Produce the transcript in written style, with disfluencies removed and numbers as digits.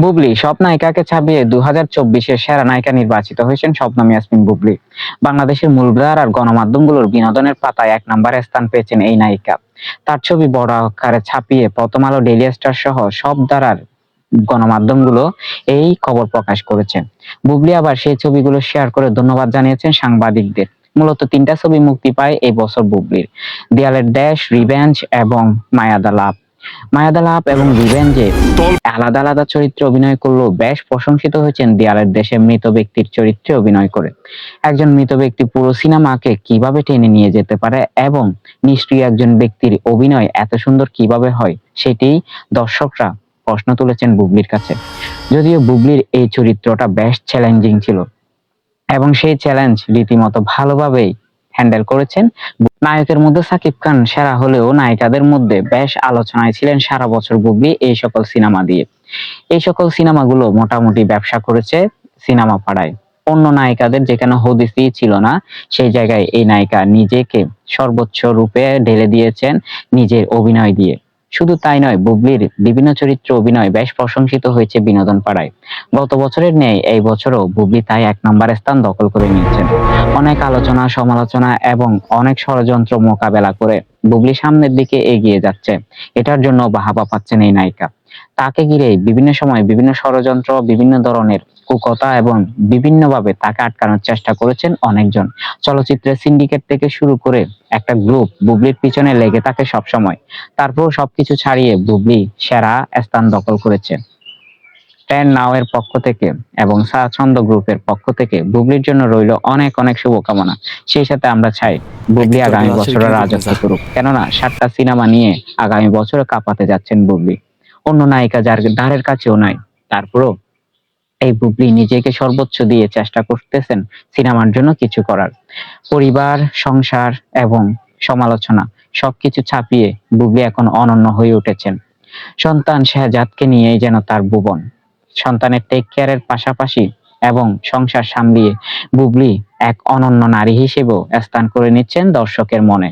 বুবলি সব নায়িকাকে ছাপিয়ে 2024-এর সেরা নায়িকা নির্বাচিত হয়েছেন শবনম ইয়াসমিন বুবলি। বাংলাদেশের মূলধারার গণমাধ্যমগুলোর বিনোদনের পাতায় ১ নম্বরে স্থান পেয়েছেন এই নায়িকা। তার ছবি বড় আকারে ছাপিয়ে প্রথম আলো, ডেইলি স্টার সহ সব ধারার গণমাধ্যমগুলো এই খবর প্রকাশ করেছে। বুবলি আবার সেই ছবিগুলো শেয়ার করে ধন্যবাদ জানিয়েছেন সাংবাদিকদের। মূলত ৩টা ছবি মুক্তি পায় এই বছর বুবলির: দেয়ালের দেশ, রিভেঞ্জ এবং মায়া দ্য লাভ। মায়া দ্য লাভ এবং রিভেঞ্জে আলাদা আলাদা চরিত্রে অভিনয় করলেও বেশ প্রশংসিত হয়েছেন দেয়ালের দেশে মৃত ব্যক্তির চরিত্রে অভিনয় করে। একজন মৃত ব্যক্তি পুরো সিনেমাকে কিভাবে টেনে নিয়ে যেতে পারে এবং নিষ্ক্রিয় একজন ব্যক্তির অভিনয় এত সুন্দর কিভাবে হয়, সেটি দর্শকরা প্রশ্ন তুলেছেন বুবলির কাছে। যদিও বুবলির এই চরিত্রটা বেশ চ্যালেঞ্জিং ছিল এবং সেই চ্যালেঞ্জ রীতিমতো ভালোভাবেই হ্যান্ডেল করেছেন। নায়কের মধ্যে সাকিব খান সেরা হলেও নায়িকাদের মধ্যে বেশ আলোচনায় ছিলেন সারা বছর বুবলি এই সকল সিনেমা দিয়ে। এই সকল সিনেমাগুলো মোটামুটি ব্যবসা করেছে সিনেমা পাড়ায়। অন্য নায়িকাদের যেখানে হদিসই ছিল না, সেই জায়গায় এই নায়িকা নিজেকে সর্বোচ্চ রূপে ঢেলে দিয়েছেন নিজের অভিনয় দিয়ে। শুধু তাই নয়, বুবলির বিভিন্ন চরিত্র অভিনয় বেশ প্রশংসিত হয়েছে বিনোদন পাড়ায়। গত বছরের ন্যায় এই বছরও বুবলি তাই ১ নম্বর স্থান দখল করে নিয়েছেন। অনেক আলোচনা, সমালোচনা এবং অনেক ষড়যন্ত্র মোকাবেলা করে বুবলি সামনের দিকে এগিয়ে যাচ্ছে। এটার জন্য বাহবা পাচ্ছেন এই নায়িকা। তাকে ঘিরে বিভিন্ন সময় বিভিন্ন ষড়যন্ত্র, বিভিন্ন ধরনের কুকথা এবং বিভিন্নভাবে তাকে আটকানোর চেষ্টা করেছেন অনেকজন। চলচ্চিত্রের সিন্ডিকেট থেকে শুরু করে একটা গ্রুপ বুবলির পিছনে লেগে থাকে সবসময়। তারপর সবকিছু ছাড়িয়ে বুবলি সেরা স্থান দখল করেছে। টেন নাও এর পক্ষ থেকে এবং ছন্দ গ্রুপের পক্ষ থেকে বুবলির জন্য রইল অনেক অনেক শুভকামনা। সেই সাথে আমরা চাই বুবলি আগামী বছরে রাজত্ব করুক, কেননা 7টা সিনেমা নিয়ে আগামী বছরে কাঁপাতে যাচ্ছেন বুবলি। অন্য নায়িকা যার ধারের কাছেও নাই, তারপরও এই বুবলি নিজেকে সর্বোচ্চ দিয়ে চেষ্টা করতেছেন সিনেমার জন্য কিছু করার। পরিবার, সংসার এবং সমালোচনা সবকিছু ছাপিয়ে বুবলি এখন অনন্য হয়ে উঠেছেন। সন্তান শেহজাদকে নিয়েই যেন তার ভুবন। সন্তানের টেক কেয়ারের পাশাপাশি এবং সংসার সামলিয়ে বুবলি এক অনন্য নারী হিসেবেও স্থান করে নিচ্ছেন দর্শকের মনে।